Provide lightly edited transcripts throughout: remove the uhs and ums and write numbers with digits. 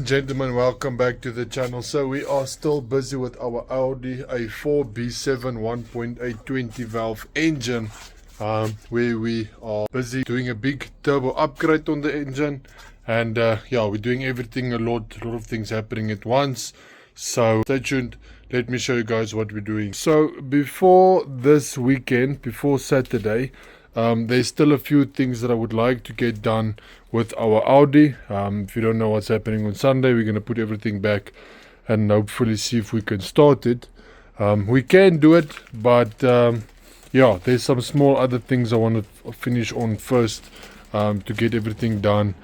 Gentlemen, welcome back to the channel. So we are still busy with our Audi A4 B7 1.820 valve engine, where we are busy doing a big turbo upgrade on the engine, and yeah, we're doing everything, a lot of things happening at once. So stay tuned, let me show you guys what we're doing. So before this weekend, before Saturday, there's still a few things that I would like to get done with our Audi. If you don't know what's happening on Sunday, we're going to put everything back and hopefully see if we can start it. We can do it, but yeah, there's some small other things I want to finish on first, to get everything done,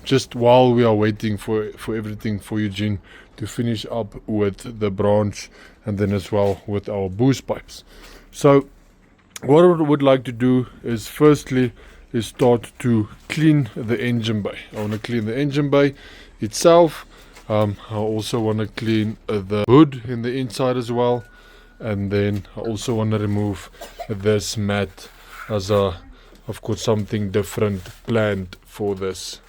just while we are waiting for everything for Eugene to finish up with the branch, and then as well with our boost pipes. So what I would like to do is firstly is start to clean the engine bay. I want to clean the engine bay itself. I also want to clean the hood in the inside as well, and then I also want to remove this mat, as I've got something different planned for this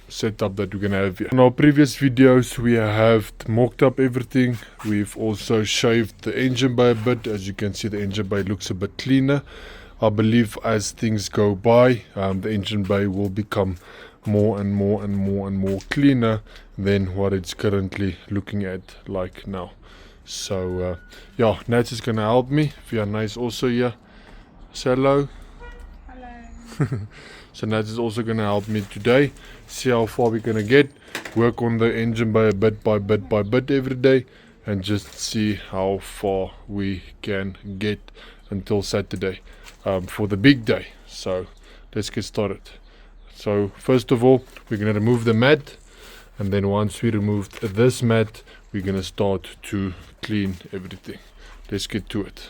setup that we're gonna have here. In our previous videos we have mocked up everything. We've also shaved the engine bay a bit. As you can see, the engine bay looks a bit cleaner. I believe as things go by, the engine bay will become more and more cleaner than what it's currently looking at like now. So yeah, Nat is gonna help me. Fiona is also here. Say hello. Hello. So Nat is also gonna help me today. See how far we're gonna get. Work on the engine bay bit by bit every day, and just see how far we can get until Saturday, for the big day. So let's get started. So first of all, we're gonna remove the mat, and then once we removed this mat, we're gonna start to clean everything. Let's get to it.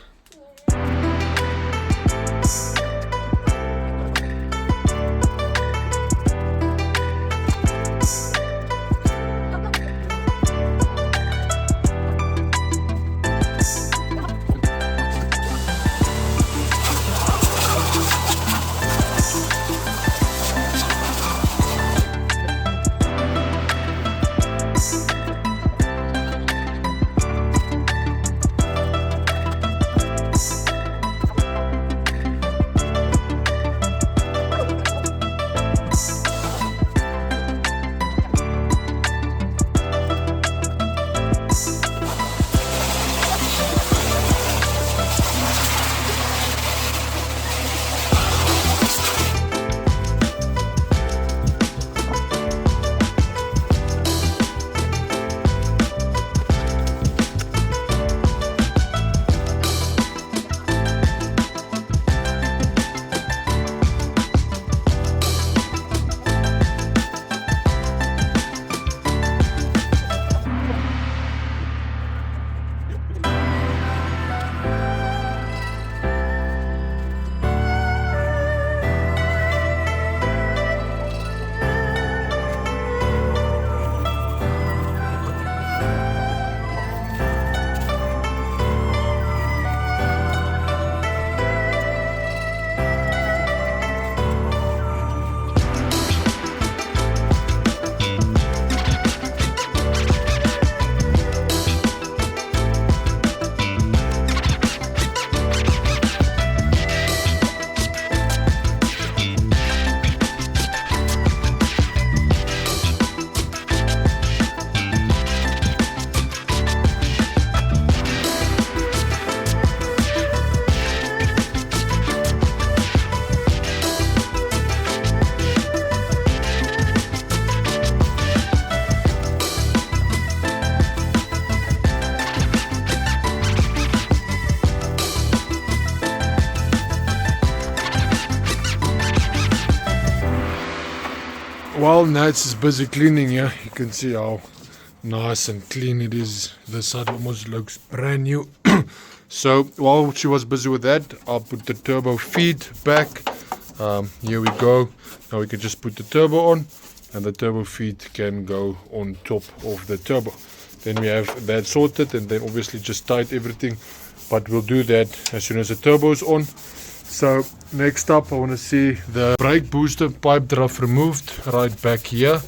While Nats is busy cleaning here, you can see how nice and clean it is. This side almost looks brand new. So while she was busy with that, I'll put the turbo feed back. Here we go. Now we can just put the turbo on, and the turbo feed can go on top of the turbo. Then we have that sorted, and then obviously just tight everything, but we'll do that as soon as the turbo is on. So next up, I want to see the brake booster pipe that I've removed right back here.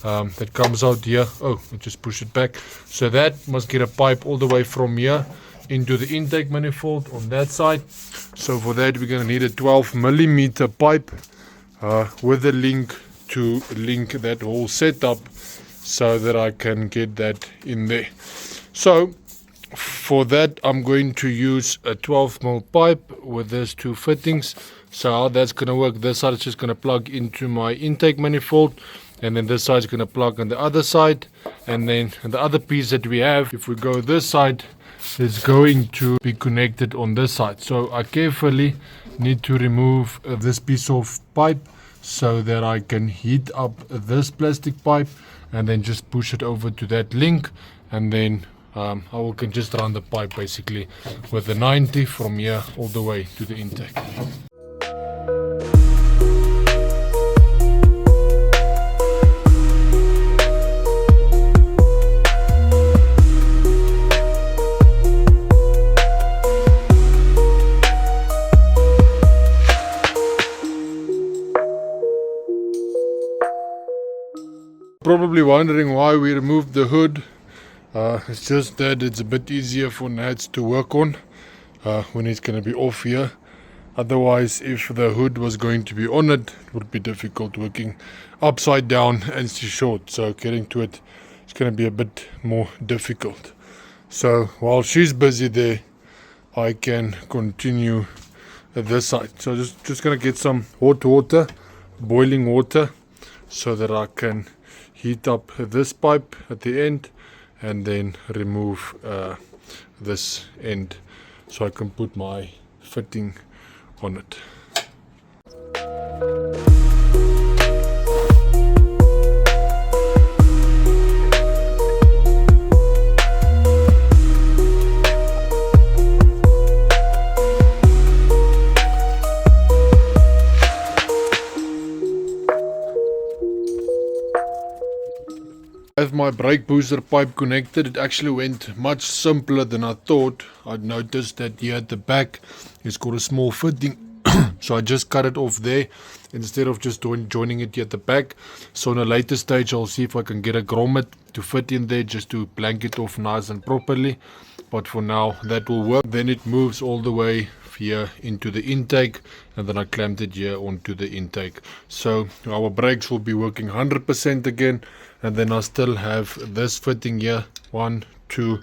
that comes out here. Oh, I just push it back. So that must get a pipe all the way from here into the intake manifold on that side. So for that we're going to need a 12mm pipe with a link to link that whole setup so that I can get that in there. So for that I'm going to use a 12mm pipe with these two fittings. So how that's going to work, this side is just going to plug into my intake manifold, and then this side is going to plug on the other side, and then the other piece that we have, if we go this side, is going to be connected on this side. So I carefully need to remove this piece of pipe so that I can heat up this plastic pipe and then just push it over to that link, and then I can just run the pipe basically with the 90 from here all the way to the intake. Probably wondering why we removed the hood. It's just that it's a bit easier for Nats to work on when it's going to be off here. Otherwise, if the hood was going to be on it, it would be difficult working upside down and too short. So getting to it is going to be a bit more difficult. So while she's busy there, I can continue at this side. So just going to get some hot water, boiling water, so that I can heat up this pipe at the end and then remove this end so I can put my fitting on it. I have my brake booster pipe connected. It actually went much simpler than I thought. I noticed that here at the back it's got a small fitting, so I just cut it off there instead of just joining it here at the back. So in a later stage I'll see if I can get a grommet to fit in there just to blank it off nice and properly, but for now that will work. Then it moves all the way here into the intake, and then I clamped it here onto the intake. So our brakes will be working 100% again, and then I still have this fitting here, 1, 2,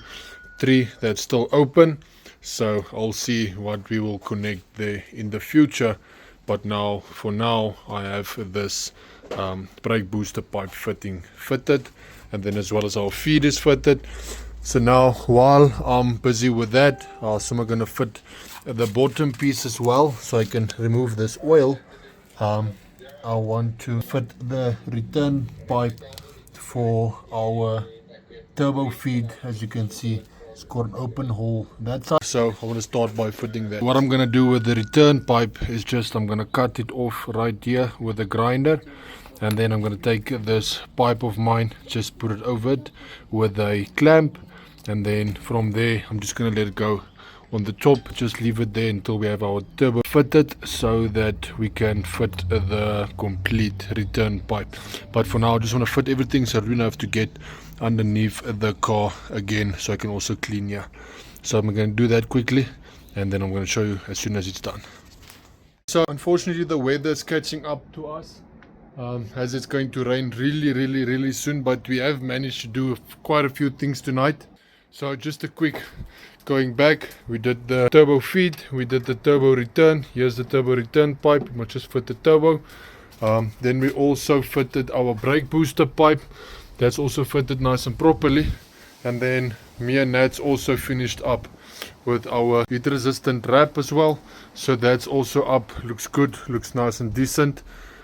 3, that's still open. So I'll see what we will connect there in the future, but now for now I have this brake booster pipe fitting fitted, and then as well as our feed is fitted. So now while I'm busy with that, so I'm going to fit the bottom piece as well so I can remove this oil. I want to fit the return pipe for our turbo feed. As you can see, it's got an open hole that side, so I want to start by fitting that. What I'm going to do with the return pipe is just I'm going to cut it off right here with a grinder, and then I'm going to take this pipe of mine, just put it over it with a clamp, and then from there I'm just going to let it go on the top. Just leave it there until we have our turbo fitted so that we can fit the complete return pipe. But for now I just want to fit everything so I don't have to get underneath the car again, so I can also clean here. So I'm going to do that quickly, and then I'm going to show you as soon as it's done. So unfortunately the weather is catching up to us, as it's going to rain really soon, but we have managed to do quite a few things tonight. So just a quick going back, we did the turbo feed, we did the turbo return. Here's the turbo return pipe, we must just fit the turbo. Then we also fitted our brake booster pipe, that's also fitted nice and properly. And then me and Nat's also finished up with our heat resistant wrap as well, so that's also up, looks good, looks nice and decent.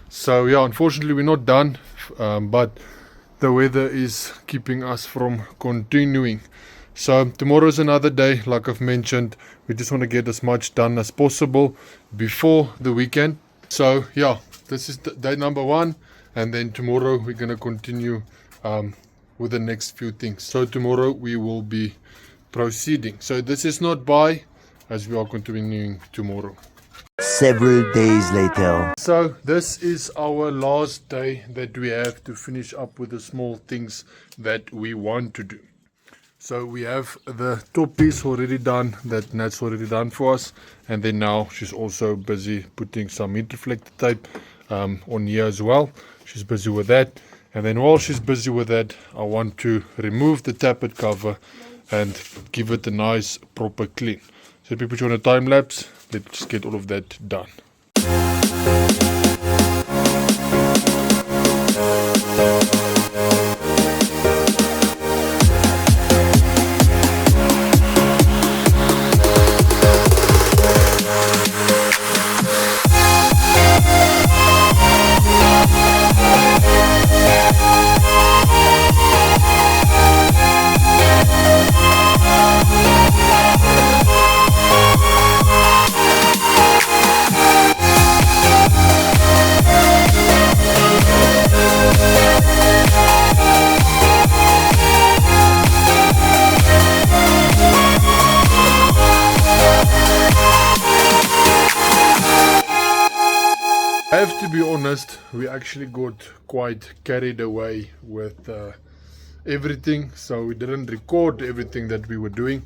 So yeah, unfortunately we're not done, but the weather is keeping us from continuing. So tomorrow is another day, like I've mentioned. We just want to get as much done as possible before the weekend. So yeah, this is day number 1, and then tomorrow we're going to continue with the next few things. So tomorrow we will be proceeding. So this is not bye, as we are continuing tomorrow. Several days later. So this is our last day that we have to finish up with the small things that we want to do. So we have the top piece already done, that Nat's already done for us, and then now she's also busy putting some heat reflector tape on here as well. She's busy with that, and then while she's busy with that, I want to remove the tappet cover and give it a nice proper clean. So if we put you on a time lapse, let's just get all of that done. I have to be honest, we actually got quite carried away with everything, so we didn't record everything that we were doing,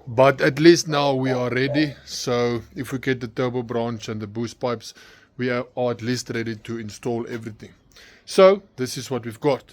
but at least now we are ready. So if we get the turbo branch and the boost pipes, we are at least ready to install everything. So this is what we've got.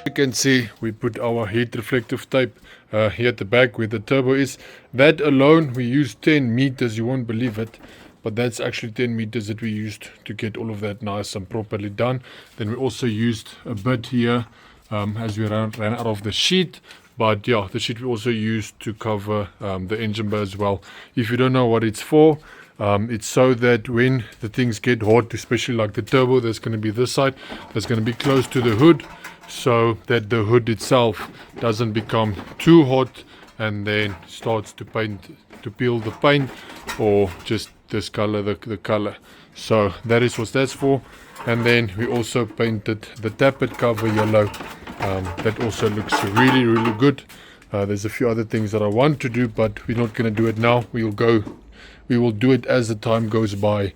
You can see we put our heat reflective tape here at the back where the turbo is. That alone we used 10 meters, you won't believe it, but that's actually 10 meters that we used to get all of that nice and properly done. Then we also used a bit here as we ran out of the sheet, but yeah, the sheet we also used to cover the engine bay as well. If you don't know what it's for, it's so that when the things get hot, especially like the turbo, there's going to be this side that's going to be close to the hood, so that the hood itself doesn't become too hot and then starts to peel the paint or just discolor the color. So that is what that's for. And then we also painted the tappet cover yellow. That also looks really good. There's a few other things that I want to do, but we're not going to do it now. We will do it as the time goes by.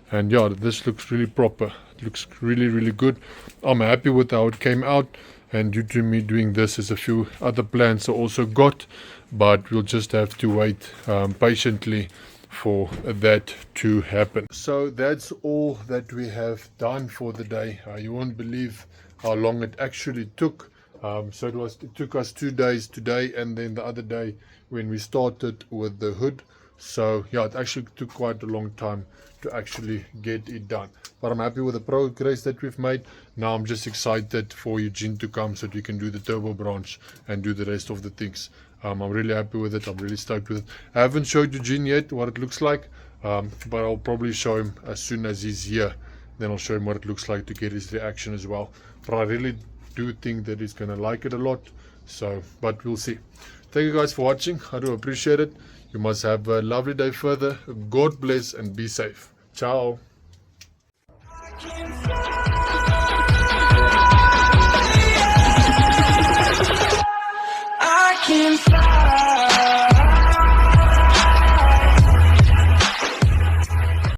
And yeah, this looks really proper. It looks really good. I'm happy with how it came out, and due to me doing this, there's a few other plans I also got, but we'll just have to wait patiently for that to happen. So that's all that we have done for the day. You won't believe how long it actually took. So it took us 2 days today, and then the other day when we started with the hood. So yeah, it actually took quite a long time to actually get it done, but I'm happy with the progress that we've made. Now I'm just excited for Eugene to come so that we can do the turbo branch and do the rest of the things. I'm really happy with it. I'm really stoked with it. I haven't showed Eugene yet what it looks like, but I'll probably show him as soon as he's here. Then I'll show him what it looks like to get his reaction as well. But I really do think that he's gonna like it a lot. So, but we'll see. Thank you guys for watching. I do appreciate it. You must have a lovely day further. God bless and be safe. Ciao.